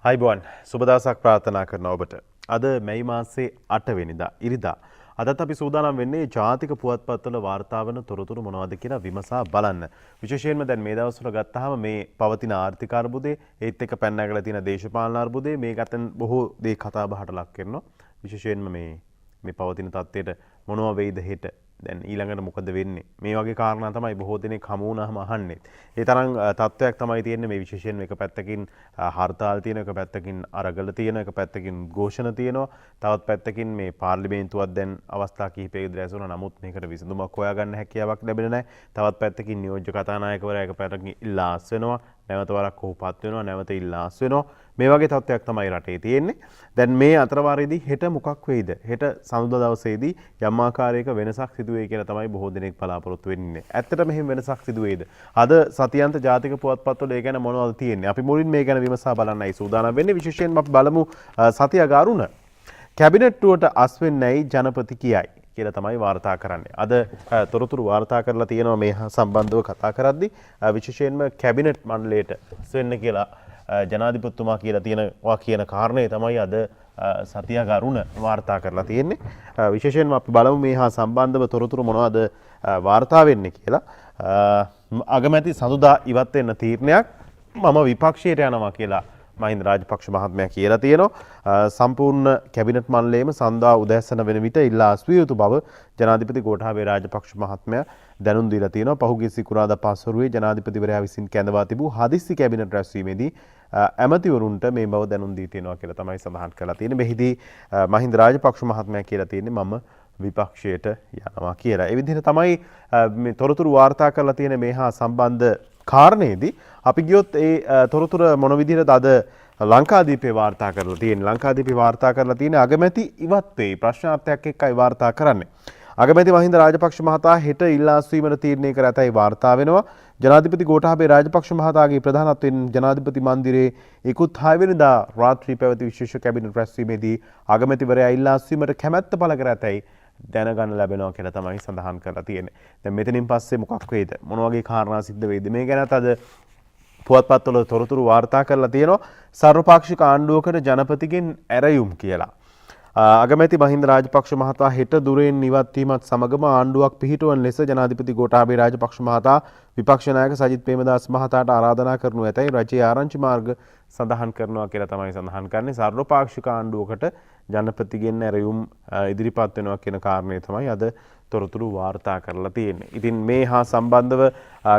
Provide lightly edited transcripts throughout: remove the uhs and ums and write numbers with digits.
හයිබෝන් සුබ දවසක් ප්‍රාර්ථනා කරනවා ඔබට. අද මැයි මාසේ 8 වෙනිදා ඉරිදා. අදත් අපි සූදානම් වෙන්නේ ජාතික පුවත්පත්වල වාර්තා වන තොරතුරු මොනවද කියලා විමසා බලන්න. විශේෂයෙන්ම දැන් මේ දවස්වල ගත්තාම මේ පවතින ආර්ථික අර්බුදේ ඒත් එක්ක පැන නැගලා තියෙන දේශපාලන අර්බුදේ මේ ගැතන් බොහෝ දේ කතා බහට ලක් කරනවා. විශේෂයෙන්ම මේ පවතින තත්ත්වයට මොනවා වෙයිද හෙට දැන් ඊළඟට මොකද වෙන්නේ මේ වගේ කාරණා තමයි බොහෝ දෙනෙක් හමු වුණාම අහන්නේ. ඒ තරම් තත්ත්වයක් තමයි තියෙන්නේ මේ විශේෂයෙන් එක පැත්තකින් හර්තාල් තියෙන එක පැත්තකින් අරගල තියෙන එක පැත්තකින් ഘോഷණ තියෙනවා. තවත් පැත්තකින් මේ පාර්ලිමේන්තුවක් දැන් අවස්ථා කිහිපයකදී රැස්වුණා. නමුත් මේකට විසඳුමක් හොයාගන්න හැකියාවක් ලැබෙන්නේ නැහැ. තවත් පැත්තකින් නියෝජ්‍ය කතානායකවරයා එක පැත්තකින් ඉල්ලාස් වෙනවා. නැවත වරක් කොහොපත් වෙනවා. නැවත ඉල්ලාස් වෙනවා. මේ වගේ තත්ත්වයක් තමයි රටේ තියෙන්නේ. දැන් මේ අතරවාරයේදී හෙට මොකක් වෙයිද? හෙට සඳුදා දවසේදී යම් ආකාරයක වෙනසක් සිදු වෙයි කියලා තමයි බොහෝ දෙනෙක් බලාපොරොත්තු වෙන්නේ. ඇත්තටම එහෙම වෙනසක් සිදු වෙයිද? අද සතියන්ත ජාතික පුවත්පත්වල ඒ ගැන මොනවද තියෙන්නේ? අපි මුලින් මේ ගැන විමසා බලන්නයි සූදානම් වෙන්නේ. විශේෂයෙන්ම අපි බලමු සතිය ගාරුණ කැබිනට්ටුවට අස් වෙන්නේයි ජනපති කියයි කියලා තමයි වාර්තා කරන්නේ. අද තොරතුරු වාර්තා කරලා තියෙනවා මේ සම්බන්ධව කතා කරද්දී විශේෂයෙන්ම කැබිනට් මණ්ඩලයට අස් වෙන්න කියලා ජනාධිපතිතුමා කියලා තියෙනවා කියන කාරණේ තමයි අද සතිය ගරුණ වාර්තා කරලා තියෙන්නේ. විශේෂයෙන්ම අපි බලමු මේ හා සම්බන්ධව තොරතුරු මොනවද වාර්තා වෙන්නේ කියලා. අගමැති සඳුදා ඉවත් වෙන්න තීරණයක් මම විපක්ෂයට යනවා කියලා මහින්ද රාජපක්ෂ මහත්මයා කියලා තියෙනවා. සම්පූර්ණ කැබිනට් මණ්ඩලයේම සඳුදා උදෑසන වෙන විට ඉල්ලා අස්විය යුතු බව ජනාධිපති ගෝඨාභය රාජපක්ෂ මහත්මයා දැනුම් දීලා තියෙනවා. පහුගිය සිකුරාදා පස්වරුවේ ජනාධිපතිවරයා විසින් කැඳවා තිබූ හදිස්සි කැබිනට් රැස්වීමේදී ඇමතිවරුන්ට මේ බව දැනුම් දී තියෙනවා කියලා තමයි සඳහන් කරලා තියෙන්නේ. මෙහිදී මහින්ද රාජපක්ෂ මහත්මයා කියලා තියෙන්නේ මම විපක්ෂයට යනවා කියලා. ඒ විදිහට තමයි මේ තොරතුරු වාර්තා කරලා තියෙන මේ හා සම්බන්ධ කාරණේදී අපි ගියොත් ඒ තොරතුර මොන විදිහටද අද ලංකාදීපේ වාර්තා කරලා තියෙන්නේ. ලංකාදීපේ වාර්තා කරලා තියෙන්නේ අගමැති ඉවත් වෙයි ප්‍රශ්නාර්ථයක් එක්කයි වාර්තා කරන්නේ. අගමැති මහින්ද රාජපක්ෂ මහතා හෙට ඉල්ලා අස්වීමට තීරණය කර ඇතැයි වාර්තා වෙනවා. ජනාධිපති ගෝඨාභය රාජපක්ෂ මහතාගේ ප්‍රධානත්වයෙන් ජනාධිපති මන්දිරයේ ඉකුත් 6 වෙනිදා රාත්‍රී පැවති විශේෂ කැබිනට් රැස්වීමේදී අගමැතිවරයා ඉල්ලා අස්වීමට කැමැත්ත පළ කර ඇතැයි දැනගන්න ලැබෙනවා කියලා තමයි සඳහන් කරලා තියෙන්නේ. දැන් මෙතනින් පස්සේ මොකක් වෙයිද? මොන වගේ කාරණා සිද්ධ වෙයිද? මේ ගැනත් අද පුවත්පත්වල තොරතුරු වාර්තා කරලා තියෙනවා. සර්වපාක්ෂික ආණ්ඩුවකට ජනපතිගෙන් ඇරයුම් කියලා. අගමැති මහින්ද රාජපක්ෂ මහතා හෙට දුරෙන් ඉවත් වීමත් සමගම ආණ්ඩුවක් පිහිටුවන ලෙස ජනාධිපති ගෝඨාභය රාජපක්ෂ මහතා විපක්ෂ නායක සජිත් ප්‍රේමදාස මහතාට ආරාධනා කරනු ඇතැයි රජයේ ආරංචි මාර්ග සඳහන් කරනවා කියලා තමයි සඳහන් කරන්නේ. සර්වපාක්ෂික ආණ්ඩුවකට ජනපතිගෙන් ඇරයුම් ඉදිරිපත් වෙනවා කියන කාරණේ තමයි අද තොරතුරු වාර්තා කරලා තියෙන්නේ. ඉතින් මේ හා සම්බන්ධව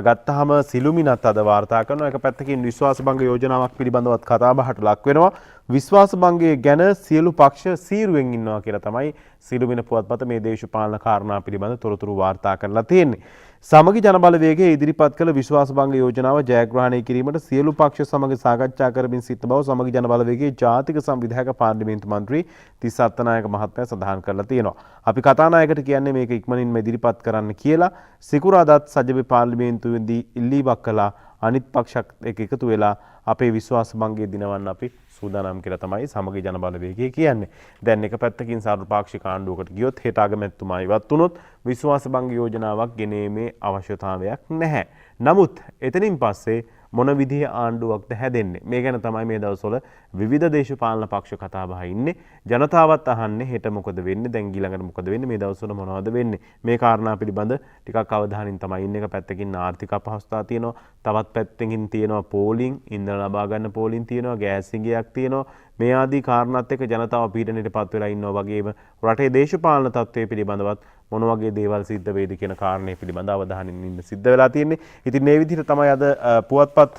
ගත්තාම සිළුමිණත් අද වාර්තා කරනවා. එක පැත්තකින් විශ්වාස භංග යෝජනාවක් පිළිබඳවත් කතා බහට ලක් වෙනවා. විශ්වාස භංගය ගැන සියලු පක්ෂ සීරුවෙන් ඉන්නවා කියලා තමයි සිළුමිණ පුවත්පත මේ දේශපාලන කාරණා පිළිබඳ තොරතුරු වාර්තා කරලා තියෙන්නේ. සමගි ජනබලවේගයේ ඉදිරිපත් කළ විශ්වාස භංග යෝජනාව ජයග්‍රහණය කිරීමට සියලු පක්ෂ සමග සාකච්ඡා කරමින් සිටින බව සමගි ජනබලවේගයේ ජාතික සංවිධායක පාර්ලිමේන්තු මන්ත්‍රී තිස්ස අත්තනායක මහත්මයා සඳහන් කරලා තියෙනවා. අපි කතානායකට කියන්නේ මේක ඉක්මනින්ම ඉදිරිපත් කරන්න කියලා. සිකුරාදාත් සජිබේ පාර්ලිමේන්තුවේදී ඉල්ලීමක් කළා. අනිත් පක්ෂත් එක්ක එකතු වෙලා අපේ විශ්වාස භංගය දිනවන්න අපි සූදානම් කියලා තමයි සමගි ජනබලවේගය කියන්නේ. දැන් එක පැත්තකින් සර්වපාක්ෂික ආණ්ඩුවකට ගියොත් හෙට අගමැතිතුමා ඉවත් වුණොත් විශ්වාස භංග යෝජනාවක් ගෙනීමේ අවශ්‍යතාවයක් නැහැ. නමුත් එතනින් පස්සේ මොන විදිහේ ආණ්ඩුවක්ද හැදෙන්නේ? මේ ගැන තමයි මේ දවස්වල විවිධ දේශපාලන පක්ෂ කතා බහ ඉන්නේ. ජනතාවත් අහන්නේ හෙට මොකද වෙන්නේ? දැන් ඊළඟට මොකද වෙන්නේ? මේ දවස්වල මොනවද වෙන්නේ? මේ කාරණා පිළිබඳ ටිකක් අවධානයෙන් තමයි ඉන්නේ. එක පැත්තකින් ආර්ථික අපහසුතාව තියෙනවා. තවත් පැත්තකින් තියෙනවා පෝලිං, ඉන්ධන ලබා ගන්න පෝලිං තියෙනවා, ගෑස් සිඟයක් තියෙනවා. මේ ආදී කාරණාත් එක්ක ජනතාව පීඩනයටපත් වෙලා ඉන්නවා වගේම රටේ දේශපාලන තත්ත්වය පිළිබඳවත් මොන වගේ දේවල් සිද්ධ වෙයිද කියන කාරණේ පිළිබඳව අවධානයෙන් ඉන්න සිද්ධ වෙලා තියෙන්නේ. ඉතින් මේ විදිහට තමයි අද පුවත්පත්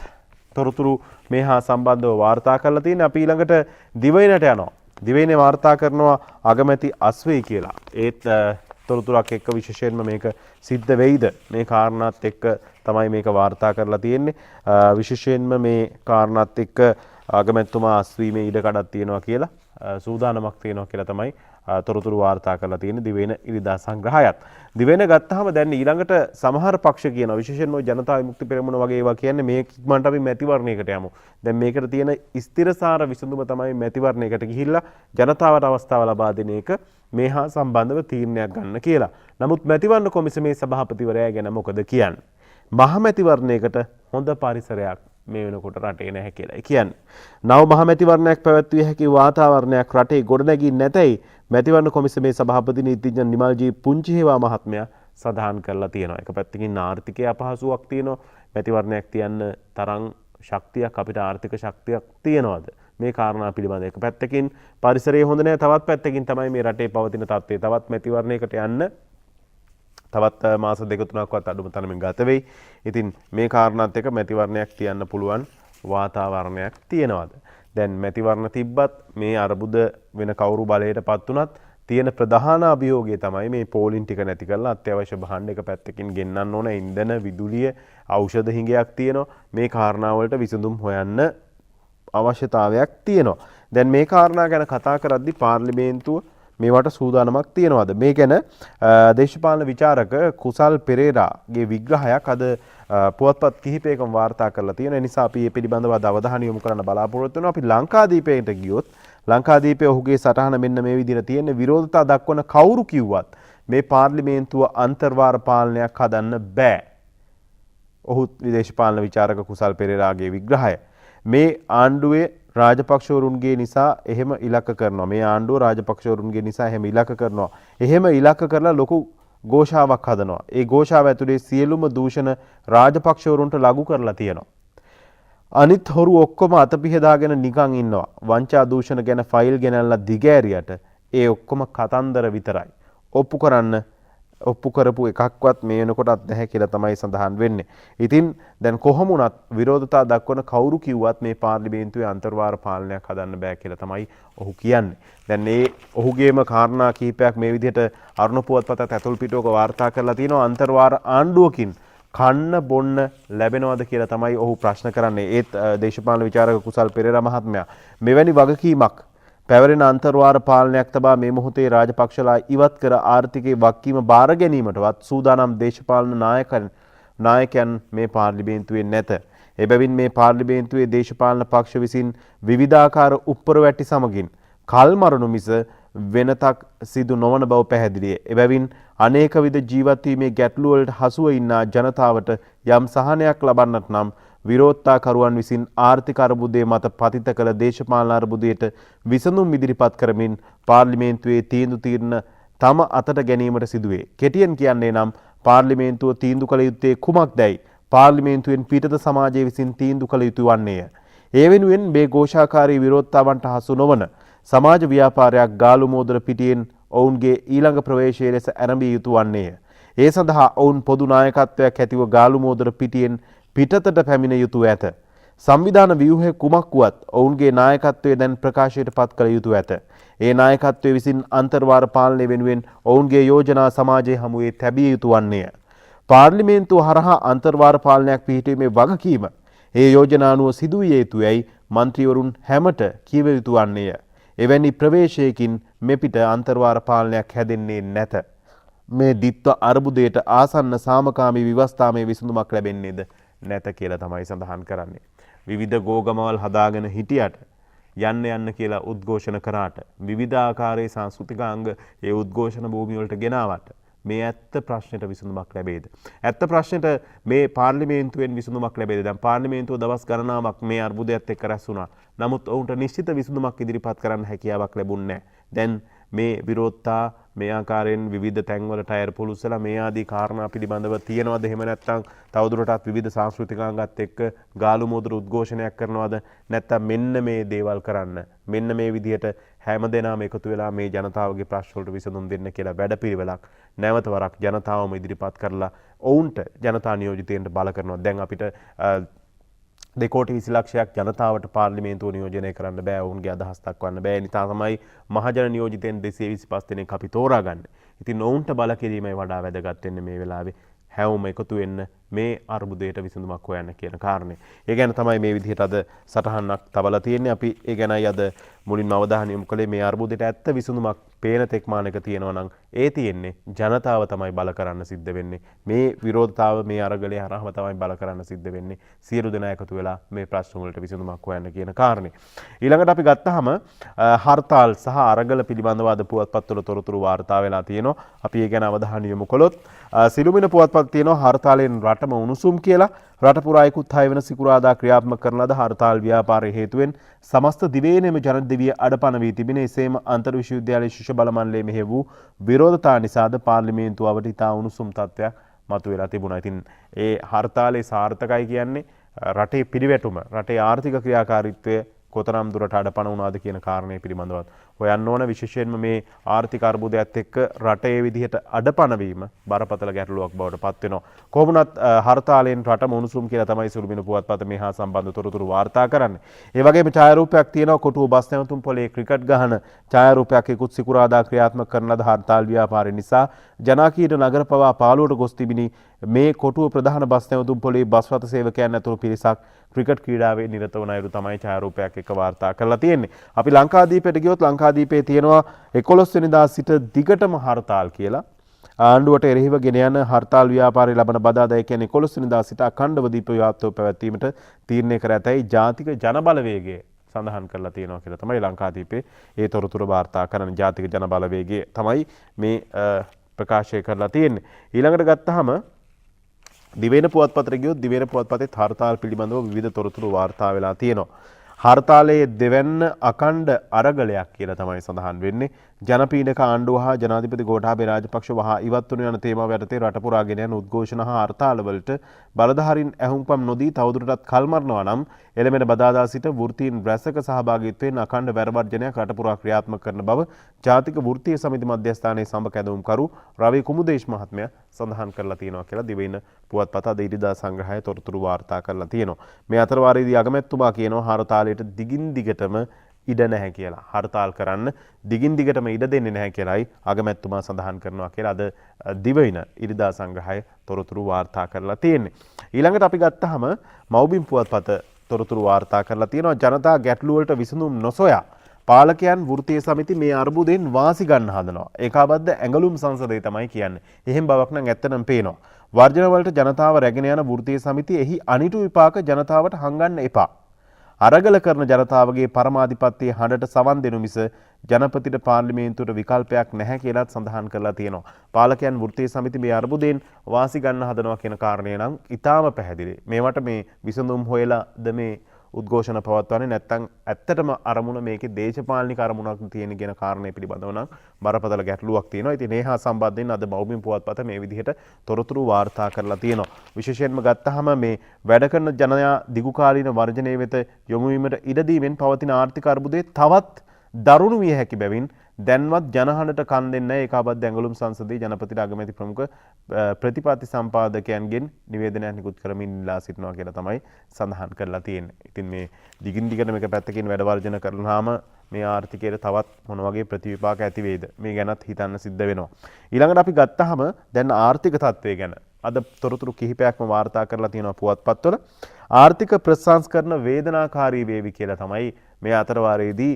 තොරතුරු මේ හා සම්බන්ධව වාර්තා කරලා තියෙන්නේ. අපි ඊළඟට දිවයිනට යනවා. දිවයිනේ වාර්තා කරනවා අගමැති අස්වෙයි කියලා. ඒත් තොරතුරක් එක්ක විශේෂයෙන්ම මේක සිද්ධ වෙයිද මේ කාරණාත් එක්ක තමයි මේක වාර්තා කරලා තියෙන්නේ. විශේෂයෙන්ම මේ කාරණාත් එක්ක අගමැතිතුමා අස්වීමේ ඉඩ කඩක් තියෙනවා කියලා සූදානමක් තියෙනවා කියලා තමයි තොරතුරු වාර්තා කරලා තියෙන දිවයින ඉරිදා සංග්‍රහයත්. දිවයින ගත්තාම දැන් ඊළඟට සමහර පක්ෂ කියනවා විශේෂයෙන්ම ජනතා විමුක්ති පෙරමුණ වගේ ඒවා කියන්නේ මේ ඉක්මනට අපි මැතිවරණයකට යමු. දැන් මේකට තියෙන ස්ථිරසාර විසඳුම තමයි මැතිවරණයකට ගිහිල්ලා ජනතාවට අවස්ථාව ලබා දෙන එක මේ හා සම්බන්ධව තීරණයක් ගන්න කියලා. නමුත් මැතිවරණ කොමිසමේ සභාපතිවරයා ගැන මොකද කියන්නේ? මහ මැතිවරණයකට හොඳ පරිසරයක් මේ වෙනකොට රටේ නැහැ කියලා කියන්නේ. නව මහ මැතිවරණයක් පැවැත්විය හැකි වාතාවරණයක් රටේ ගොඩනැගී නැතයි මැතිවරණ කොමිසමේ සභාපති නීතිඥ නිමල්ජී පුංචිහේවා මහත්මයා සඳහන් කරලා තියෙනවා. එක පැත්තකින් ආර්ථිකයේ අපහසුාවක් තියෙනවා. මැතිවරණයක් තියන්න තරම් ශක්තියක් අපිට ආර්ථික ශක්තියක් තියනවාද? මේ කාරණා පිළිබඳ එක පැත්තකින් පරිසරය හොඳ නැහැ, තවත් පැත්තකින් තමයි මේ රටේ පවතින තත්ත්වය. තවත් මැතිවරණයකට යන්න තවත් මාස දෙක තුනක්වත් අඩුම තරමින් ගත වෙයි. ඉතින් මේ කාරණාත් එක්ක මැතිවරණයක් තියන්න පුළුවන් වාතාවරණයක් තියෙනවද? දැන් මැතිවරණ තිබ්බත් මේ අර්බුද වෙන කවුරු බලයටපත් උනත් තියෙන ප්‍රධාන අභියෝගය තමයි මේ පෝලිං ටික නැති කරලා අත්‍යවශ්‍ය භාණ්ඩ එක පැත්තකින් ගෙන්නන්න ඕන. ඉන්ධන, විදුලිය, ඖෂධ හිඟයක් තියෙනවා. මේ කාරණා වලට විසඳුම් හොයන්න අවශ්‍යතාවයක් තියෙනවා. දැන් මේ කාරණා ගැන කතා කරද්දී පාර්ලිමේන්තුව මේවට සූදානමක් තියනවාද? මේ ගැන දේශපාලන විචාරක කුසල් පෙරේරාගේ විග්‍රහයක් අද පුවත්පත් කිහිපයකම වාර්තා කරලා තියෙන නිසා අපි මේ පිළිබඳව අවධානය යොමු කරන්න බලාපොරොත්තු වෙනවා. අපි ලංකාදීපයට ගියොත් ලංකාදීපයේ ඔහුගේ සටහන මෙන්න මේ විදිහට තියෙන. විරෝධතා දක්වන කවුරු කිව්වත් මේ පාර්ලිමේන්තුව අන්තර්වාර පාලනයක් හදන්න බෑ. ඔහු දේශපාලන විචාරක කුසල් පෙරේරාගේ විග්‍රහය. මේ ආණ්ඩුවේ රාජපක්ෂවරුන්ගේ නිසා එහෙම ඉලක්ක කරනවා. මේ ආණ්ඩුව රාජපක්ෂවරුන්ගේ නිසා එහෙම ඉලක්ක කරනවා. එහෙම ඉලක්ක කරලා ලොකු ഘോഷාවක් හදනවා. ඒ ഘോഷාව ඇතුලේ සියලුම දූෂණ රාජපක්ෂවරුන්ට ලඝු කරලා තියෙනවා. අනිත් හොරු ඔක්කොම අතපිහදාගෙන නිකන් ඉන්නවා. වංචා දූෂණ ගැන ෆයිල් ගෙනල්ලා දිගෑරියට ඒ ඔක්කොම කතන්දර විතරයි. ඔප්පු කරපු එකක්වත් මේ වෙනකොටත් නැහැ කියලා තමයි සඳහන් වෙන්නේ. ඉතින් දැන් කොහොම වුණත් විරෝධතා දක්වන කවුරු කිව්වත් මේ පාර්ලිමේන්තුවේ අන්තර්වාර පාලනයක් හදන්න බෑ කියලා තමයි ඔහු කියන්නේ. දැන් මේ ඔහුගේම කාරණා කීපයක් මේ විදිහට අරුණ පුවත්පතත් ඇතුල් පිටුවක වාර්තා කරලා තියෙනවා. අන්තර්වාර ආණ්ඩුවකින් කන්න බොන්න ලැබෙනවද කියලා තමයි ඔහු ප්‍රශ්න කරන්නේ. ඒත් දේශපාලන විචාරක කුසල් පෙරේරා මහත්මයා මෙවැනි වගකීමක් පැවරෙන අන්තර්වාර පාලනයක් තබා මේ මොහොතේ රාජපක්ෂලා ඉවත් කර ආර්ථිකයේ වක්කීම බාර ගැනීමටවත් සූදානම් දේශපාලන නායකයන් මේ පාර්ලිමේන්තුවේ නැත. එබැවින් මේ පාර්ලිමේන්තුවේ දේශපාලන පක්ෂ විසින් විවිධාකාර උප්පරවැටි සමගින් කල්මරණු මිස වෙනතක් සිදු නොවන බව පැහැදිලිය. එබැවින් අනේක විද ජීවත් වීමේ ගැටලු වලට හසුව ඉන්නා ජනතාවට යම් සහනයක් ලබන්නට නම් විරෝධතාකරුවන් විසින් ආර්ථික අර්බුදයේ මත පතිත කළ දේශපාලන අර්බුදයට විසඳුම් ඉදිරිපත් කරමින් පාර්ලිමේන්තුවේ තීන්දුව తీරන තම අතට ගැනීමට සිදුවේ. කෙටියෙන් කියන්නේ නම් පාර්ලිමේන්තුව තීන්දුව කළ යුත්තේ කුමක්දයි පාර්ලිමේන්තුවෙන් පිටත සමාජයේ විසින් තීන්දුව කළ යුතු වන්නේය. ඒ වෙනුවෙන් මේ ഘോഷාකාරී විරෝධතාවන්ට හසු නොවන සමාජ ව්‍යාපාරයක් ගාලු මෝදර පිටියෙන් ඔවුන්ගේ ඊළඟ ප්‍රවේශයේ ලෙස ආරම්භිය යුතු වන්නේය. ඒ සඳහා ඔවුන් පොදු නායකත්වයක් ඇතිව ගාලු මෝදර පිටියෙන් පිටතට පැමිණ යුතු ඇත. සංවිධාන ව්‍යුහය කුමක් වුවත් ඔවුන්ගේ නායකත්වය දැන් ප්‍රකාශයට පත් කළ යුතු ඇත. ඒ නායකත්වය විසින් අන්තර්වාර පාලනය වෙනුවෙන් ඔවුන්ගේ යෝජනා සමාජයේ හමුවේ තැබිය යුතු වන්නේය. පාර්ලිමේන්තුව හරහා අන්තර්වාර පාලනයක් පිහිටීමේ වගකීම ඒ යෝජනා අනුව සිදු විය යුතුයයි මන්ත්‍රීවරුන් හැමට කියව යුතු වන්නේය. එවැනි ප්‍රවේශයකින් මෙපිට අන්තර්වාර පාලනයක් හැදෙන්නේ නැත. මේ දිත්ව අර්බුදයට ආසන්න සාමකාමී විවස්ථාමය විසඳුමක් ලැබෙන්නේද නැත කියලා තමයි සඳහන් කරන්නේ. විවිධ ගෝගමවල් හදාගෙන හිටියට යන්න කියලා උද්ඝෝෂණ කරාට විවිධ ආකාරයේ සංස්කෘතිකාංග ඒ උද්ඝෝෂණ භූමිය වලට ගෙනාවට මේ ඇත්ත ප්‍රශ්නෙට විසඳුමක් ලැබෙයිද? ඇත්ත ප්‍රශ්නෙට මේ පාර්ලිමේන්තුවෙන් විසඳුමක් ලැබෙයිද? දැන් පාර්ලිමේන්තුව දවස් ගණනාවක් මේ අර්බුදයත් එක්ක රැස් වුණා. නමුත් ඔවුන්ට නිශ්චිත විසඳුමක් ඉදිරිපත් කරන්න හැකියාවක් ලැබුණේ නැහැ. දැන් මේ විරෝධතා මේ ආකාරයෙන් විවිධ තැන්වල ටයර් පුලුස්සලා මේ ආදී කාරණා පිළිබඳව තියෙනවද? එහෙම නැත්නම් තවදුරටත් විවිධ සංස්කෘතිකාංගات එක්ක ගාලු මෝදර උද්ඝෝෂණයක් කරනවද? නැත්නම් මෙන්න මේ දේවල් කරන්න මෙන්න මේ විදිහට හැමදෙනාම එකතු වෙලා මේ ජනතාවගේ ප්‍රශ්න වලට විසඳුම් දෙන්න කියලා වැඩපිළිවෙලක් නැවත වරක් ජනතාවම ඉදිරිපත් කරලා ඔවුන්ට ජනතා නියෝජිතයින්ට බල කරනවා. දැන් අපිට 2.20 ලක්ෂයක් ජනතාවට පාර්ලිමේන්තුව නියෝජනය කරන්න බෑ. ඔවුන්ගේ අදහස් දක්වන්න බෑ. නිසා තමයි මහජන නියෝජිතයන් 225 දෙනෙක් අපි තෝරාගන්නේ. ඉතින් ඔවුන්ට බල කිරීමයි වඩා වැදගත් වෙන්නේ මේ වෙලාවේ. හැවුම එකතු වෙන්න මේ අර්බුදයට විසඳුමක් හොයන්න කියන කාරණේ. ඒ ගැන තමයි මේ විදිහට අද සටහනක් තබලා තියෙන්නේ. අපි ඒ ගැනයි අද මුලින්ම අවධානය යොමු කළේ. මේ අර්බුදයට ඇත්ත විසඳුමක් පේන තෙක්මානක තියෙනවා නම් ඒ තියෙන්නේ ජනතාව තමයි බල කරන්න සිද්ධ වෙන්නේ. මේ විරෝධතාව මේ අරගලයේ හරහාම තමයි බල කරන්න සිද්ධ වෙන්නේ. සියලු දෙනා එකතු වෙලා මේ ප්‍රශ්න වලට විසඳුමක් හොයන්න කියන කාරණේ. ඊළඟට අපි ගත්තාම හර්තාල් සහ අරගල පිළිබඳව අද පුවත්පත්වල තොරතුරු වාර්තා වෙලා තියෙනවා. අපි ඒ ගැන අවධානය යොමු කළොත් සිළුමිණ පුවත්පත් තියෙනවා හර්තාලයෙන් රටම උණුසුම් කියලා. රට පුරා ඉක්ුත් 6 වෙනි සිකුරාදා ක්‍රියාත්මක කරන ලද හර්තාල් ව්‍යාපාරයේ හේතුවෙන් සමස්ත දිවයිනේම ජනදෙවිය අඩපණ වී තිබෙන එසේම අන්තර් විශ්වවිද්‍යාලයේ ශිෂ්‍ය බල මණ්ඩලයේ මෙහෙ වූ විරෝධතා නිසාද පාර්ලිමේන්තුවට ඉතා උණුසුම් තත්ත්වයක් මතුවලා තිබුණා. ඉතින් ඒ හර්තාලේ සාර්ථකයි කියන්නේ රටේ පිළිවැටුම, රටේ ආර්ථික ක්‍රියාකාරීත්වය කොතරම් දුරට අඩපණ වුණාද කියන කාරණේ පිළිබඳවත් හොයන්න ඕන. විශේෂයෙන්ම මේ ආර්ථික අර්බුදයත් එක්ක රටේ විදිහට අඩපණ වීම බරපතල ගැටලුවක් බවට පත් වෙනවා. කොහොමුණත් හර්තාලයෙන් රටම උණුසුම් කියලා තමයි සිළුමිණ පුවත්පත මේ හා සම්බන්ධ තොරතුරු වාර්තා කරන්නේ. ඒ වගේම ඡායාරූපයක් තියෙනවා කොටුව බස් නැවතුම් පොලේ ක්‍රිකට් ගහන ඡායාරූපයක් ඉක්ුත් සිකුරාදා ක්‍රියාත්මක කරන ලද හර්තාල් ව්‍යාපාරය නිසා ජනාකීට නගර පවා පාළුවට ගොස් තිබිනි. මේ කොටුව ප්‍රධාන බස් නැවතුම් පොලේ බස් රථ සේවකයන් ඇතුළු පිරිසක් ක්‍රිකට් ක්‍රීඩාවේ නිරත වන අයුරු තමයි ඡායාරූපයක් එක්ක වාර්තා කරලා තියෙන්නේ. අපි ලංකාදීපයට ගියොත් ලංකාදීපේ තියෙනවා 11 වෙනිදා සිට දිගටම හර්තාල් කියලා. ආණ්ඩුවට එරෙහිව ගෙන යන හර්තාල් ව්‍යාපාරය ලබන බදාදා කියන්නේ 11 වෙනිදා සිට අඛණ්ඩව දීප ව්‍යාප්තව පැවැත්වීමට තීරණය කර ඇතැයි ජාතික ජනබලවේගය සඳහන් කරලා තියෙනවා කියලා තමයි ලංකාදීපේ ඒ තොරතුරු වාර්තා කරන ජාතික ජනබලවේගය තමයි මේ ප්‍රකාශය කරලා තියෙන්නේ. ඊළඟට ගත්තාම දිවයින පුවත්පතට ගියොත් දිවයින පුවත්පතේ හර්තාල් පිළිබඳව විවිධ තොරතුරු වාර්තා වෙලා තියෙනවා. හර්තාලයේ දෙවැන්න අඛණ්ඩ අරගලයක් කියලා තමයි සඳහන් වෙන්නේ. ජනපීඩක ආණ්ඩුව හා ජනාධිපති ගෝඨාභය රාජපක්ෂ වහා ඉවත් වනු යන තේමාව යටතේ රට පුරා ගෙන යන උද්ඝෝෂණ හා හර්තාලවලට බලධාරීන් ඇහුම්කම් නොදී තවදුරටත් කල්මරනවා නම් එළමෙන බදාදා සිට වෘත්තීන් රැසක සහභාගීත්වයෙන් අඛණ්ඩ වැරවර්ජනයක් රට පුරා ක්‍රියාත්මක කරන බව ජාතික වෘත්තීය සමිති මධ්‍යස්ථානයේ සම්බ කැඳවුම්කරු රවි කුමුදේශ් මහත්මයා සඳහන් කරලා තියෙනවා කියලා දිවයින පුවත්පත අද ඉරිදා සංග්‍රහය තොරතුරු වාර්තා කරලා තියෙනවා. මේ අතර වාරයේදී අගමැතිතුමා කියනවා හර්තාලයට දිගින් දිගටම ඉඩ නැහැ කියලා. හර්තාල් කරන්න දිගින් දිගටම ඉඩ දෙන්නේ නැහැ කියලායි අගමැතිතුමා සඳහන් කරනවා කියලා අද දිවයින ඉරිදා සංග්‍රහය තොරතුරු වාර්තා කරලා තියෙන්නේ. ඊළඟට අපි ගත්තාම මව්බිම් පුවත්පත තොරතුරු වාර්තා කරලා තියෙනවා ජනතා ගැටලු වලට විසඳුම් නොසොයා පාලකයන් වෘත්තීය සමිති මේ අර්බුදයෙන් වාසි ගන්න හදනවා. ඒකාබද්ධ ඇඟලුම් සංසදය තමයි කියන්නේ. එහෙම බවක් නම් ඇත්තටම පේනවා. වර්ජන වලට ජනතාව රැගෙන යන වෘත්තීය සමිති එහි අනිටු විපාක ජනතාවට හංගන්න එපා. අරගල කරන ජනතාවගේ පරමාධිපත්‍යයේ හඬට සවන් දෙනු මිස ජනපතිට පාර්ලිමේන්තුවට විකල්පයක් නැහැ කියලාත් සඳහන් කරලා තියෙනවා. පාලකයන් වෘත්තීය සමිති මේ අර්බුදයෙන් වාසි ගන්න හදනවා කියන කාරණය නම් ඉතාම පැහැදිලි. මේවට මේ විසඳුම් හොයලාද මේ උද්ඝෝෂණ පවත්වන්නේ නැත්නම් ඇත්තටම අරමුණ මේකේ දේශපාලනික අරමුණක් තියෙන කියන කාරණේ පිළිබඳව නම් බරපතල ගැටලුවක් තියෙනවා. ඉතින් ඒ හා සම්බන්ධයෙන් අද මව්බිම් පුවත්පත මේ විදිහට තොරතුරු වාර්තා කරලා තියෙනවා. විශේෂයෙන්ම ගත්තාම මේ වැඩ කරන ජනයා දිගුකාලීන වර්ජනයේ වෙත යොමු වීමට ඉඩ දීමෙන් පවතින ආර්ථික අර්බුදයේ තවත් දරුණු විය හැකි බැවින් දැන්වත් ජනහඬට කන් දෙන්නේ ඒකාබද්ධ ඇඟලුම් සංසදයේ ජනපති අගමැති ප්‍රමුඛ ප්‍රතිපත්ති සම්පාදකයන්ගෙන් නිවේදනයක් නිකුත් කරමින් ඉල්ලා සිටිනවා කියලා තමයි සඳහන් කරලා තියෙන්නේ. ඉතින් මේ දිගින් දිගට මේක පැත්තකින් වැඩ වර්ජන කරනවාම මේ ආර්ථිකයට තවත් මොන වගේ ප්‍රතිවිපාක ඇති වේද මේ ගැනත් හිතන්න සිද්ධ වෙනවා. ඊළඟට අපි ගත්තාම දැන් ආර්ථික තත්ත්වය ගැන අද තොරතුරු කිහිපයක්ම වාර්තා කරලා තියෙනවා පුවත්පත්වල. ආර්ථික ප්‍රසංස්කරණ වේදනාකාරී වේවි කියලා තමයි මේ අතර වාරයේදී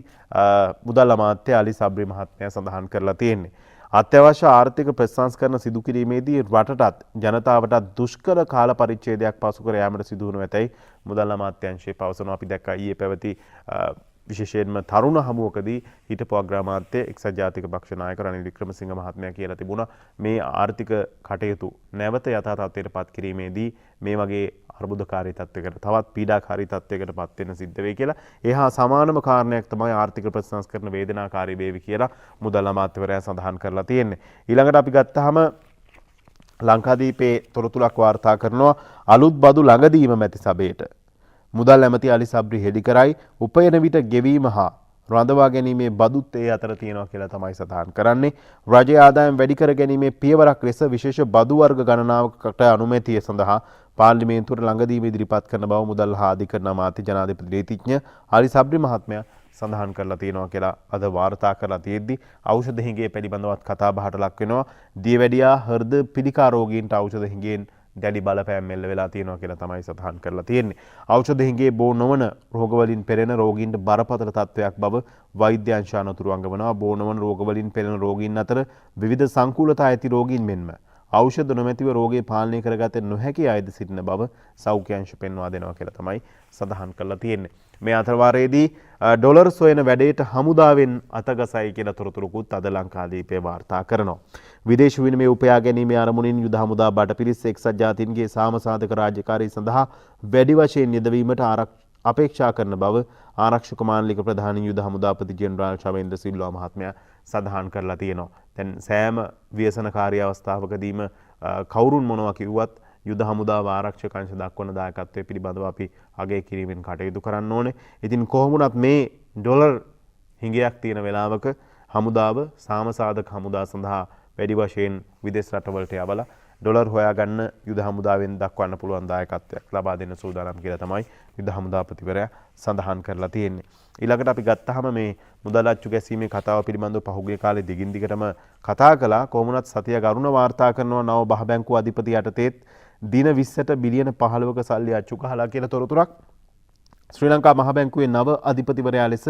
මුදල් අමාත්‍ය අලි සබ්රි මහත්මයා සඳහන් කරලා තියෙන්නේ. අත්‍යවශ්‍ය ආර්ථික ප්‍රසංස්කරණ සිදු කිරීමේදී රටටත් ජනතාවටත් දුෂ්කර කාල පරිච්ඡේදයක් පසු කර යාමට සිදු වනු ඇතැයි මුදල් අමාත්‍යාංශය පවසනවා. අපි දැක්කා ඊයේ පැවති විශේෂයෙන්ම තරුණ හමුවකදී හිටපු අග්‍රාමාත්‍ය එක්සත් ජාතික පක්ෂ නායක රනිල් වික්‍රමසිංහ මහත්මයා කියලා තිබුණා මේ ආර්ථික කටයුතු නැවත යථා තත්ත්වයට පත් කිරීමේදී මේ වගේ අර්බුදකාරී තත්ත්වයකට තවත් පීඩාකාරී තත්ත්වයකට පත් වෙන්න සිද්ධ වෙයි කියලා. එහා සමානම කාරණයක් තමයි ආර්ථික ප්‍රතිසංස්කරණ වේදනාකාරී වේවි කියලා මුදල් අමාත්‍යවරයා සඳහන් කරලා තියෙන්නේ. ඊළඟට අපි ගත්තාම ලංකාදීපේ තොරතුරක් වාර්තා කරනවා අලුත් බදු ළඟදීම මැති සභයට මුදල් ඇමති අලි සබ්රි හෙළි කරයි උපයන විට ගෙවීම හා රඳවා ගැනීමේ බදුත් ඒ අතර තියෙනවා කියලා තමයි සඳහන් කරන්නේ. රජයේ ආදායම් වැඩි කර ගැනීමේ පියවරක් ලෙස විශේෂ බදු වර්ග ගණනාවකට අනුමැතිය සඳහා පාර්ලිමේන්තුවට ළඟදීම ඉදිරිපත් කරන බව මුදල් හා අධිකරණ අමාත්‍ය ජනාධිපති නීතිඥ අලි සබ්රි මහත්මයා සඳහන් කරලා තියෙනවා කියලා අද වාර්තා කරලා තියෙද්දි ඖෂධ හිඟේ පිළිබඳවත් කතා බහට ලක් වෙනවා. දියවැඩියා හෘද පිළිකා රෝගීන්ට ಔಷಧ හිඟෙන් දැඩි බලපෑම් මෙල්ල වෙලා තියෙනවා කියලා තමයි සඳහන් කරලා තියෙන්නේ. ඖෂධ හිඟේ බෝ නොවන රෝගවලින් පෙළෙන රෝගීන්ට බරපතල තත්ත්වයක් බව වෛද්‍ය අංශ අනතුරු අංගවනවා. බෝ නොවන රෝගවලින් පෙළෙන රෝගීන් අතර විවිධ සංකූලතා ඇති රෝගීන් මෙන්ම ඖෂධ නොමැතිව රෝගේ පාලනය කරගත නොහැකි අයද සිටින බව සෞඛ්‍ය අංශ පෙන්වා දෙනවා කියලා තමයි සඳහන් කරලා තියෙන්නේ. මේ අතරවාරයේදී ඩොලර් සොයන වැඩේට හමුදාවෙන් අතගසයි කියලා තොරතුරුකුත් අද ලංකාදීපේ වාර්තා කරනවා. විදේශ විනිමය උපයා ගැනීමේ අරමුණින් යුද හමුදා බටපිරිස් එක්සත් ජාතීන්ගේ සාමසාධක රාජකාරී සඳහා වැඩි වශයෙන් යෙදවීමට අපේක්ෂා කරන බව ආරක්ෂක මානලික ප්‍රධාන යුද හමුදාපති ජෙනරාල් ශවේන්ද්‍ර සිල්වා මහත්මයා සඳහන් කරලා තියෙනවා. දැන් සෑම ව්‍යසනකාරී අවස්ථාවකදීම කවුරුන් මොනවා කිව්වත් යුද හමුදාව ආරක්ෂක අංශ දක්වන දායකත්වය පිළිබඳව අපි අගය කිරීමෙන් කටයුතු කරන්න ඕනේ. ඉතින් කොහොම වුණත් මේ ඩොලර් හිඟයක් තියෙන වෙලාවක හමුදාව සාමසාධක හමුදා සඳහා වැඩි වශයෙන් විදේශ රටවලට යවලා ඩොලර් හොයාගන්න යුද හමුදාවෙන් දක්වන්න පුළුවන් දායකත්වයක් ලබා දෙන්න සූදානම් කියලා තමයි යුද හමුදාපතිවරයා සඳහන් කරලා තියෙන්නේ. ඊළඟට අපි ගත්තාම මේ මුදල් අච්චු ගැසීමේ කතාව පිළිබඳව පහුගිය කාලේ දිගින් දිගටම කතා කළා. කොහොමුණත් සතිය ගරුණ වාර්තා කරනවා නව බහ බැංකුව අධිපති යටතේත් දින 20ට බිලියන 15ක සල්ලි අච්චු කහලා කියලා තොරතුරක්. ශ්‍රී ලංකා මහ බැංකුවේ නව අධිපතිවරයා ලෙස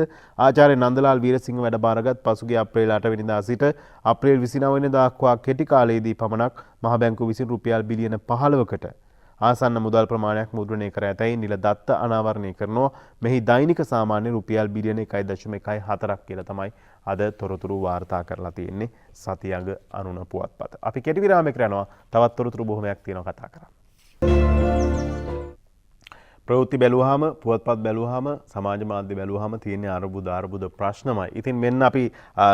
ආචාර්ය නන්දලාල් වීරසිංහ වැඩ බාරගත් පසුගිය අප්‍රේල් 8 වෙනිදා සිට අප්‍රේල් 29 වෙනිදා දක්වා කෙටි කාලයේදී පමණක් මහ බැංකුව විසින් රුපියල් බිලියන 15කට ආසන්න මුදල් ප්‍රමාණයක් මුද්‍රණය කර ඇතැයි නිල දත්ත අනාවරණය කරනවා. මෙහි දෛනික සාමාන්‍ය රුපියල් බිලියන 1.14ක් කියලා තමයි අද තොරතුරු වාර්තා කරලා තියෙන්නේ සතියඟ අනුන පුවත්පත. අපි කෙටි විරාමයකට යනවා. තවත් තොරතුරු බොහොමයක් තියෙනවා කතා කරන්න. ප්‍රවෘත්ති බැලුවාම පුවත්පත් බැලුවාම සමාජ මාධ්‍ය බැලුවාම තියෙන අරුබුද ප්‍රශ්නමයි. ඉතින් මෙන්න අපි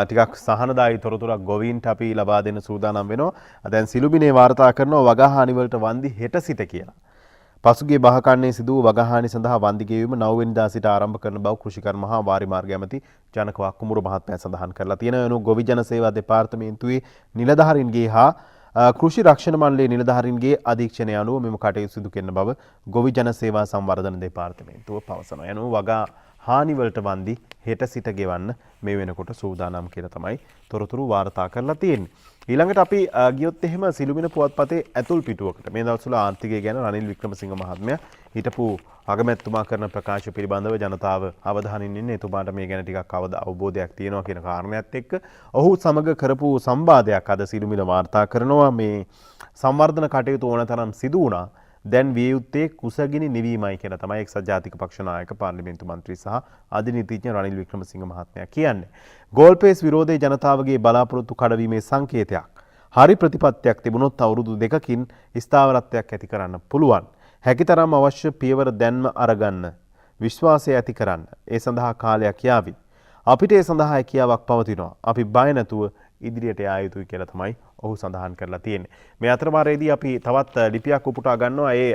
ටිකක් සහනදායී තොරතුරක් ගොවීන්ට අපි ලබා දෙන්න සූදානම් වෙනවා. දැන් සිළුමිනේ වාර්තා කරනවා වගහානි වලට වන්දි හෙට සිට කියලා. පසුගිය බහකන්නේ සිදු වූ වගහානි සඳහා වන්දි ගෙවීම 9 වෙනිදා සිට ආරම්භ කරන බව කෘෂිකර්ම හා වාරි මාර්ග ඇමති ජනක වක්කුමුර මහත්මයා සඳහන් කරලා තියෙනවා. එනු ගොවි ජන සේවා දෙපාර්තමේන්තුවේ නිලධාරීන්ගේ හා කෘෂි රක්ෂණ මණ්ඩලයේ නිලධාරීන්ගේ අධීක්ෂණය අනුව මෙම කටයුතු සිදු කෙරෙන බව ගොවි ජන සේවා සංවර්ධන දෙපාර්තමේන්තුව පවසනවා. යනු වගා හානි වලට වන්දි හෙට සිට ගෙවන්න මේ වෙනකොට සූදානම් කියලා තමයි තොරතුරු වාර්තා කරලා තියෙන්නේ. ඊළඟට අපි ගියොත් එහෙම සිළුමිණ පුවත්පතේ ඇතුල් පිටුවකට මේ දවස්වල ආර්ථිකය ගැන රනිල් වික්‍රමසිංහ මහත්මයා හිටපු අගමැතිතුමා කරන ප්‍රකාශ පිළිබඳව ජනතාව අවධානයෙන් ඉන්නේ. එතුමාට මේ ගැන ටිකක් අවබෝධයක් තියෙනවා කියන කාරණයක් එක්ක ඔහු සමග කරපු සංවාදයක් අද සිළුමිණ වාර්තා කරනවා. මේ සංවර්ධන කටයුතු ඕනතරම් සිදු වුණා. දැන් විය යුත්තේ කුසගිනි නිවීමයි කියලා තමයි එක්සත් ජාතික පක්ෂ නායක පාර්ලිමේන්තු මන්ත්‍රී සහ අධිනීතිඥ රනිල් වික්‍රමසිංහ මහත්මයා කියන්නේ. ගෝල්පේස් විරෝධයේ ජනතාවගේ බලාපොරොත්තු කඩවීමේ සංකේතයක්. හරි ප්‍රතිපත්තියක් තිබුණොත් අවුරුදු 2කින් ස්ථාවරත්වයක් ඇති කරන්න පුළුවන්. හැකිතරම් අවශ්‍ය පියවර දැන්ම අරගන්න. විශ්වාසය ඇති කරන්න. ඒ සඳහා කාලයක් යාවි. අපිට ඒ සඳහා හැකියාවක් පවතිනවා. අපි බය නැතුව ඉදිරියට යා යුතුයි කියලා තමයි ඔහු සඳහන් කරලා තියෙන්නේ. මේ අතරමාරයේදී අපි තවත් ලිපියක් උපුටා ගන්නවා. ඒ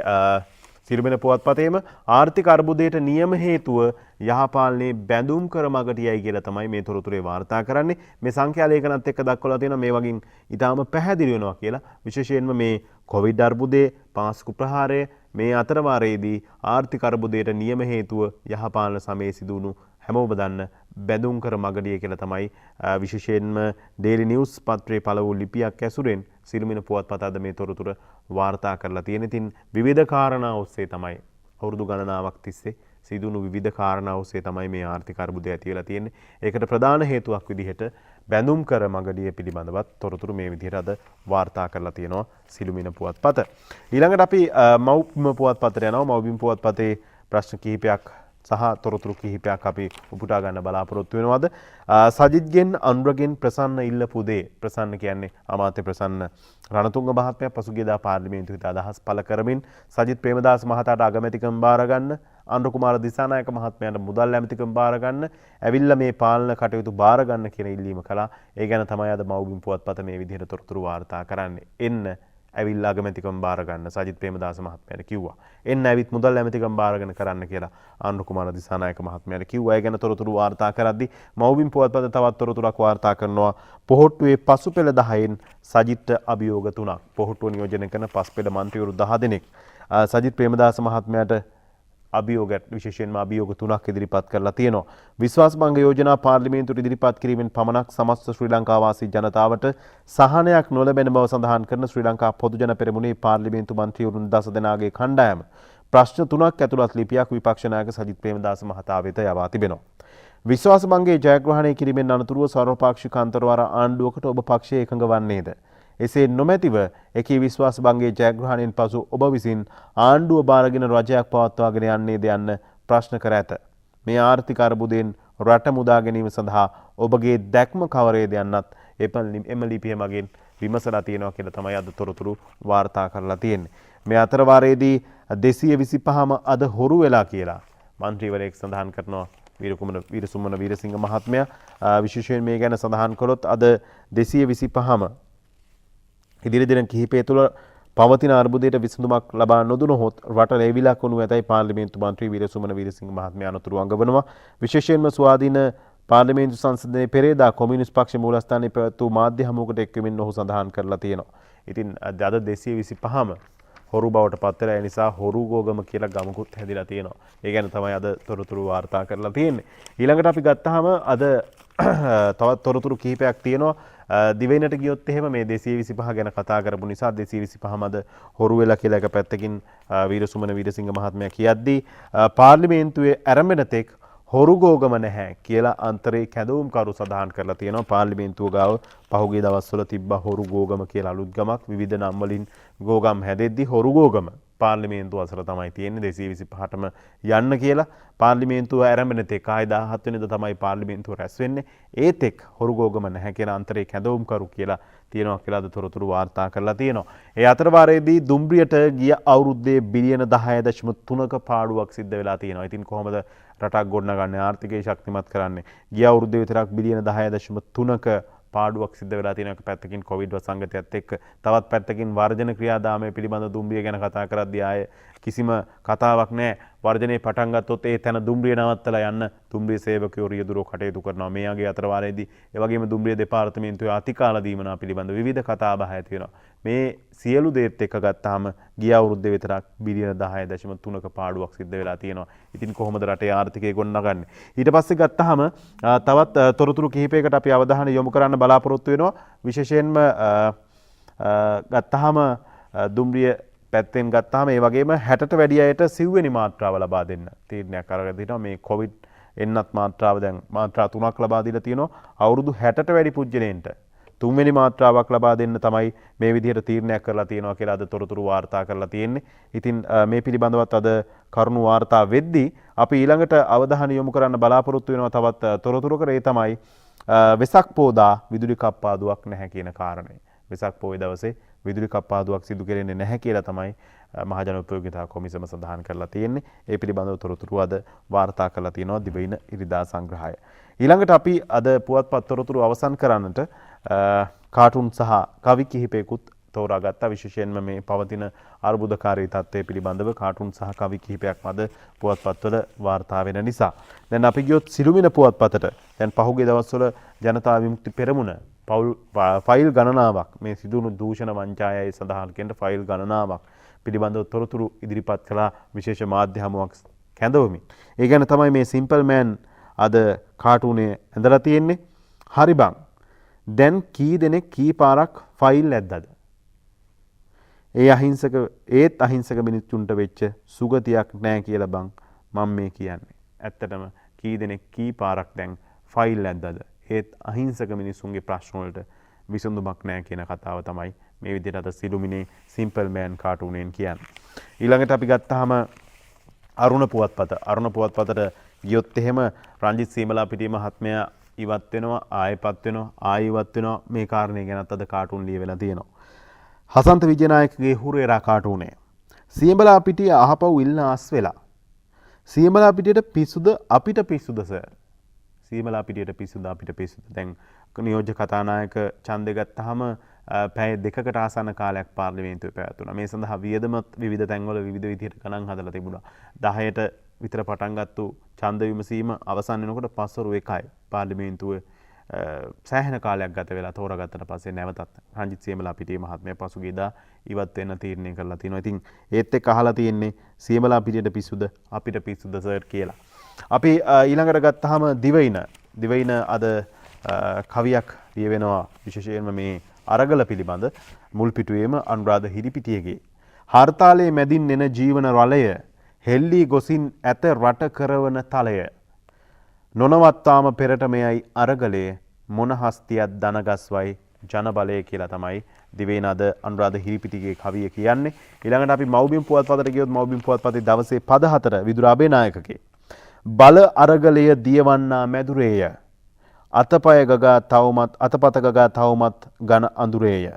සිළුමිණ පුවත්පතේම ආර්ථික අර්බුදයට නියම හේතුව යහපාලනයේ බැඳුම් කර මගට යයි කියලා තමයි මේ තොරතුරේ වාර්තා කරන්නේ. මේ සංඛ්‍යා ලේඛනත් එක්ක දක්වලා තියෙනවා මේ වගින් ඊටාම පැහැදිලි වෙනවා කියලා. විශේෂයෙන්ම මේ කොවිඩ් අර්බුදයේ පාස්කු ප්‍රහාරය මේ අතරවාරයේදී ආර්ථික අර්බුදයට නියම හේතුව යහපාලන සමයේ සිදුණු හැමෝම දන්න බැඳුම් කර මගඩිය කියලා තමයි විශේෂයෙන්ම ඩේලි නිවුස් පත්‍රයේ පළ වූ ලිපියක් ඇසුරෙන් සිළුමිණ පුවත්පත අද මේ තොරතුර වාර්තා කරලා තියෙන. ඉතින් විවිධ කාරණා ඔස්සේ තමයි අවුරුදු ගණනාවක් තිස්සේ සිදුණු විවිධ කාරණා ඔස්සේ තමයි මේ ආර්ථික අර්බුදය ඇති වෙලා තියෙන්නේ. ඒකට ප්‍රධාන හේතුවක් විදිහට බැඳුම් කර මගඩිය පිළිබඳවත් තොරතුරු මේ විදිහට අද වාර්තා කරලා තියෙනවා සිළුමිණ පුවත්පත. ඊළඟට අපි මව්බිම පුවත්පතට යනවා. මව්බිම පුවත්පතේ ප්‍රශ්න කිහිපයක් සහ තොරතුරු කිහිපයක් අපි උපුටා ගන්න බලාපොරොත්තු වෙනවාද. සජිත්ගෙන් අනුරගෙන් ප්‍රසන්න ඉල්ලපු දේ. ප්‍රසන්න කියන්නේ අමාත්‍ය ප්‍රසන්න රණතුංග මහත්මයා පසුගියදා පාර්ලිමේන්තුවට අදහස් පළ කරමින් සජිත් ප්‍රේමදාස මහතාට අගමැතිකම් බාර ගන්න, අනුර කුමාර දිසානායක මහත්මයාට මුදල් ඇමතිකම් බාර ගන්න, ඇවිල්ලා මේ පාලන කටයුතු බාර ගන්න කියන ඉල්ලීම කළා. ඒ ගැන තමයි අද මව්බිම් පුවත්පත මේ විදිහට තොරතුරු වාර්තා කරන්නේ. එන්න ඇවිල්ලා අගමැතිකම් බාර ගන්න සජිත් ප්‍රේමදාස මහත්මයාට කිව්වා. එන්න ඇවිත් මුදල් ඇමතිකම් බාරගෙන කරන්න කියලා අනුර කුමාර දිසානායක මහත්මයාට කිව්වා. ඒ ගැන තොරතුරු වාර්තා කරද්දී මව්බිම් පුවත්පත තවත් තොරතුරක් වාර්තා කරනවා. පොහොට්ටුවේ පසුපෙළ 10න් සජිත්ට අභියෝග 3ක්. පොහොට්ටුව නියෝජනය කරන පසුපෙළ මන්ත්‍රීවරු 10 දෙනෙක් සජිත් ප්‍රේමදාස මහත්මයාට අභියෝගයක් විශේෂයෙන්ම අභියෝග 3ක් ඉදිරිපත් කරලා තියෙනවා. විශ්වාසභංග යෝජනා පාර්ලිමේන්තුවට ඉදිරිපත් කිරීමෙන් පමණක් සමස්ත ශ්‍රී ලංකා වාසී ජනතාවට සහනයක් නොලැබෙන බව සඳහන් කරන ශ්‍රී ලංකා පොදු ජන පෙරමුණේ පාර්ලිමේන්තු මන්ත්‍රීවරුන් 10 දෙනාගේ කණ්ඩායම ප්‍රශ්න 3ක් ඇතුළත් ලිපියක් විපක්ෂ නායක සජිත් ප්‍රේමදාස මහතා වෙත යවා තිබෙනවා. විශ්වාසභංගයේ ජයග්‍රහණය කිරීමෙන් අනතුරුව සර්වපාක්ෂික අන්තරවාර ආණ්ඩුවකට ඔබ පක්ෂය එකඟ වන්නේද? එසේ නොමැතිව එකී විශ්වාස භංගයේ ජයග්‍රහණයෙන් පසු ඔබ විසින් ආණ්ඩුව බාරගෙන රජයක් පවත්වාගෙන යන්නේද යන්න ප්‍රශ්න කර ඇත. මේ ආර්ථික අර්බුදයෙන් රට මුදා ගැනීම සඳහා ඔබගේ දැක්ම කවරේද යන්නත් එම ලිපිය මගින් විමසලා තියෙනවා කියලා තමයි අද තොරතුරු වාර්තා කරලා තියෙන්නේ. මේ අතර වාරයේදී 225ම අද හොරු වෙලා කියලා මන්ත්‍රීවරයෙක් සඳහන් කරනවා වීරසුමන වීරසිංහ මහත්මයා. විශේෂයෙන් මේ ගැන සඳහන් කළොත් අද 225ම ඉදිරි දින කිහිපය තුළ පවතින අර්බුදයට විසඳුමක් ලබා නොදුනහොත් රට ලැබිලා කොනු ඇතයි පාර්ලිමේන්තු මන්ත්‍රී වීරසුමන වීරසිංහ මහත්මයා අනතුරු අඟවනවා. විශේෂයෙන්ම ස්වාධීන පාර්ලිමේන්තු සංසදයේ පෙරේදා කොමියුනිස්ට් පක්ෂ මූලස්ථානයේ පැවැත් වූ මාධ්‍ය හමුවකට එක්වමින් ඔහු සඳහන් කරලා තියෙනවා. ඉතින් අද 225ම හොරු බවට පත් වෙලා ඒ නිසා හොරු ගෝගම කියලා ගමකුත් හැදිලා තියෙනවා. ඒ ගැන තමයි අද තොරතුරු වාර්තා කරලා තියෙන්නේ. ඊළඟට අපි ගත්තාම අද තවත් තොරතුරු කිහිපයක් තියෙනවා. දිවයිනට ගියොත් එහෙම මේ 225 ගැන කතා කරපු නිසා 225ම අද හොරු වෙලා කියලා එක පැත්තකින් වීරසුමන වීරසිංහ මහත්මයා කියද්දී පාර්ලිමේන්තුවේ ආරම්භන තෙක් හොරු ගෝගම නැහැ කියලා අන්තරේ කැඳවුම්කරු සඳහන් කරලා තියෙනවා. පාර්ලිමේන්තුව ගාව පහුගිය දවස්වල තිබ්බ හොරු ගෝගම කියලා අලුත් ගමක් විවිධ නම් වලින් ගෝගම් හැදෙද්දි හොරු ගෝගම පාර්ලිමේන්තුව අසල තමයි තියෙන්නේ 225ටම යන්න කියලා. පාර්ලිමේන්තුව ආරම්භන තෙක් 17 වෙනිදා තමයි පාර්ලිමේන්තුව රැස් වෙන්නේ. ඒත් එක් හොරු ගෝගම නැහැ කියලා අන්තරේ කැඳවුම්කරු කියලා තියෙනවා කියලා අද තොරතුරු වාර්තා කරලා තියෙනවා. ඒ අතර වාරයේදී දුම්රියට ගිය අවුරුද්දේ බිලියන 10.3ක පාඩුවක් සිද්ධ වෙලා තියෙනවා. ඉතින් කොහොමද රටක් ගොඩනගන්නේ ආර්ථිකය ශක්තිමත් කරන්නේ? ගිය අවුරුද්දේ විතරක් බිලියන 10.3ක පාඩුවක් සිද්ධ වෙලා තියෙන එක පැත්තකින් කොවිඩ් වසංගතයත් එක්ක තවත් පැත්තකින් වර්ජන ක්‍රියාදාමය පිළිබඳ දුම්රිය ගැන කතා කරද්දී ආයේ කිසිම කතාවක් නැහැ. වර්ජනේ පටන් ගත්තොත් ඒ තැන දුම්රිය නවත්තලා යන්න දුම්රිය සේවකයෝ රියදුරෝ කටයුතු කරනවා. මේ යගේ අතර වාරයේදී ඒ වගේම දුම්රිය දෙපාර්තමේන්තුවේ අතිකාල දීමනා පිළිබඳ විවිධ කතා බහ ඇති වෙනවා. මේ සියලු දේත් එක්ක ගත්තාම ගිය අවුරුද්දේ විතරක් බිලියන 10.3ක පාඩුවක් සිද්ධ වෙලා තියෙනවා. ඉතින් කොහොමද රටේ ආර්ථිකය ගොඩනගන්නේ? ඊට පස්සේ ගත්තාම තවත් තොරතුරු කිහිපයකට අපි අවධානය යොමු කරන්න බලාපොරොත්තු වෙනවා. විශේෂයෙන්ම ගත්තාම දුම්රිය පැත්තෙන් ගත්තාම ඒ වගේම 60ට වැඩි අයට සිව්වෙනි මාත්‍රාව ලබා දෙන්න තීරණයක් අරගෙන තිනවා. මේ කොවිඩ් එන්නත් මාත්‍රාව දැන් මාත්‍රා 3ක් ලබා දීලා තියෙනවා. අවුරුදු 60ට වැඩි පුජ්‍යලයන්ට තුන්වෙනි මාත්‍රාවක් ලබා දෙන්න තමයි මේ විදිහට තීරණයක් කරලා තියෙනවා කියලා අද තොරතුරු වාර්තා කරලා තියෙන්නේ. ඉතින් මේ පිළිබඳවත් අද කරුණු වාර්තා වෙද්දී අපි ඊළඟට අවධානය යොමු කරන්න බලාපොරොත්තු වෙනවා තවත් තොරතුරකට. ඒ තමයි වෙසක් පෝදා විදුලි කප්පාදුවක් නැහැ කියන කාරණය. වෙසක් පොහොය දවසේ විදුලි කප්පාදුවක් සිදු කෙරෙන්නේ නැහැ කියලා තමයි මහජන උපයෝගිතා කොමිසම සඳහන් කරලා තියෙන්නේ. ඒ පිළිබඳව තොරතුරු අද වාර්තා කරලා තියෙනවා දිවයින ඉරිදා සංග්‍රහය. ඊළඟට අපි අද පුවත්පත් තොරතුරු අවසන් කරන්නට කාටුන් සහ කවි කිහිපයකුත් තෝරාගත්තා. විශේෂයෙන්ම මේ පවතින අර්බුදකාරී තත්ත්වය පිළිබඳව කාටුන් සහ කවි කිහිපයක්ම අද පුවත්පත්වල වාර්තා වෙන නිසා. දැන් අපි ගියොත් සිළුමිණ පුවත්පතට දැන් පහුගිය දවස්වල ජනතා විමුක්ති පෙරමුණ ෆයිල් ගණනාවක් මේ සිදුණු දූෂණ වංචායයි සඳහන් කියන ෆයිල් ගණනාවක් පිළිබඳව තොරතුරු ඉදිරිපත් කළා විශේෂ මාධ්‍ය හමුවක් කැඳවමින්. ඒ ගැන තමයි මේ සිම්පල් මෑන් අද කාටුනේ ඇඳලා තියෙන්නේ. හරි බං. දැන් කී දෙනෙක් කී පාරක් ෆයිල් ඇද්දද? ඒත් අහිංසක මිනිස්සුන්ට වෙච්ච සුගතියක් නැහැ කියලා බං මම මේ කියන්නේ. ඇත්තටම කී දෙනෙක් කී පාරක් දැන් ෆයිල් ඇද්දද? ඒත් අහිංසක මිනිස්සුන්ගේ ප්‍රශ්න වලට විසඳුමක් නැහැ කියන කතාව තමයි මේ විදිහට අද සිළුමිනේ සිම්පල් මෑන් කාටුනෙන් කියන්නේ. ඊළඟට අපි ගත්තාම අරුණ පුවත්පත. අරුණ පුවත්පතට ගියොත් එහෙම රංජිත් සීමලා පිටිය මහත්මයා ඉවත් වෙනවා, ආයෙපත් වෙනවා, ආයෙ ඉවත් වෙනවා. මේ කාරණේ ගැනත් අද කාටුන් ලියවිලා තියෙනවා. හසන්ත විජේනායකගේ හුරේරා කාටුනේ. සීමලා පිටිය අහපව් ඉල්ල ආස් වෙලා. සීමලා පිටියට පිස්සුද අපිට පිස්සුද සර්? සීමලා පිටියට පිස්සුද අපිට පිස්සුද? දැන් නියෝජ්‍ය කතානායක ඡන්දෙ ගත්තාම පැය දෙකකට ආසන්න කාලයක් පාර්ලිමේන්තුවේ පැවැතුණා. මේ සඳහා වියදමත් විවිධ තැන්වල විවිධ විදිහට ගණන් හදලා තිබුණා. 10ට විතර පටන් ගත්තු ඡන්ද විමසීම අවසන් වෙනකොට 5:01යි පාර්ලිමේන්තුවේ සෑහෙන කාලයක් ගත වෙලා තෝරාගත්තට පස්සේ නැවතත් රංජිත් සීමලා පිටිය මහත්මයා පසුගියදා ඉවත් වෙන්න තීරණය කරලා තිනවා. ඉතින් ඒත් එක්ක අහලා තියෙන්නේ සීමලා පිටියට පිස්සුද අපිට පිස්සුද සර් කියලා. අපි ඊළඟට ගත්තාම දිවයින අද කවියක් ලියවෙනවා විශේෂයෙන්ම මේ අරගල පිළිබඳ. මුල් පිටුවේම අනුරාධ හිරිපිටියගේ හර්තාලයේ මැදින් එන ජීවන රළය හෙල්ලී ගොසින් ඇත රට කරවන තලය නොනවත්තාම පෙරට මෙයයි අරගලේ මොන හස්තියක් දනගස්වයි ජනබලය කියලා තමයි දිවයින අද අනුරාධ හිරිපිටිගේ කවිය කියන්නේ. ඊළඟට අපි මව්බිම් පුවත්පතට ගියොත් මව්බිම් පුවත්පතේ දවසේ පද 4 විදුර අබේනායකගේ බල අරගලය දියවන්නා මැදුරේය අතපය ගගා තවමත් අතපත ගගා තවමත් ඝන අඳුරේය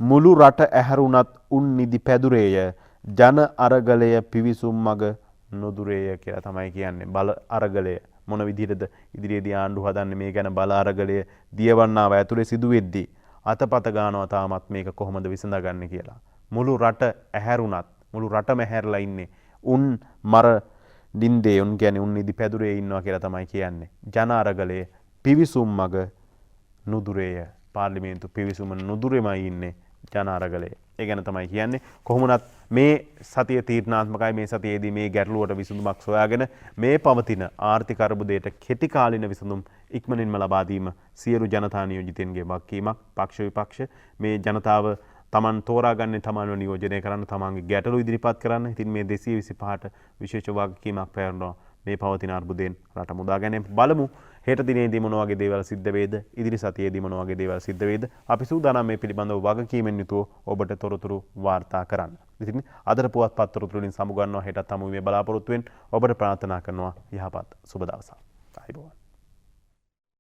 මුළු රට ඇහැරුණත් උන් නිදි පැදුරේය ජන අරගලය පිවිසුම් මග නොදුරේය කියලා තමයි කියන්නේ. බල අරගලය මොන විදිහටද ඉදිරියේදී ආණ්ඩුව හදන්නේ මේ ගැන බල අරගලය දියවන්නාව ඇතුලේ සිදුවෙද්දී අතපත ගන්නවා තාමත් මේක කොහොමද විසඳගන්නේ කියලා. මුළු රට ඇහැරුණත් මුළු රටම ඇහැරලා ඉන්නේ උන් මර දින්දේ උන් කියන්නේ උන් නිදි පැදුරේ ඉන්නවා කියලා තමයි කියන්නේ. ජන අරගලයේ පිවිසුම් මග නුදුරේය. පාර්ලිමේන්තු පිවිසුම නුදුරෙමයි ඉන්නේ ජන අරගලයේ. ඒ ගැන තමයි කියන්නේ. කොහොමුණත් මේ සතිය තීරණාත්මකයි. මේ සතියේදී මේ ගැටලුවට විසඳුමක් සොයාගෙන මේ පවතින ආර්ථික අර්බුදයට කෙටි කාලින විසඳුම් ඉක්මනින්ම ලබා දීම සියලු ජනතා නියෝජිතයින්ගේ වගකීමක්. පක්ෂ විපක්ෂ මේ ජනතාව තමන් තෝරාගන්නේ තමන්ව නියෝජනය කරන්න, තමන්ගේ ගැටලු ඉදිරිපත් කරන්න. ඉතින් මේ 225ට විශේෂ වගකීමක් පැවරනවා මේ පවතින අර්බුදයෙන් රට මුදා ගැනීම. බලමු හෙට දිනේදී මොන වගේ දේවල් සිද්ධ වේද, ඉදිරි සතියේදී මොන වගේ දේවල් සිද්ධ වේද. අපි සූදානම් මේ පිළිබඳව වගකීමෙන් යුතුව ඔබට තොරතුරු වාර්තා කරන්න. ඉතින් අදට පුවත්පත් තොරතුරු වලින් සමුගන්නවා. හෙටත් හමු වීමේ බලාපොරොත්තු වෙන්න ඔබට ප්‍රාර්ථනා කරනවා යහපත් සුබ දවසක්. ආයිබෝවන්.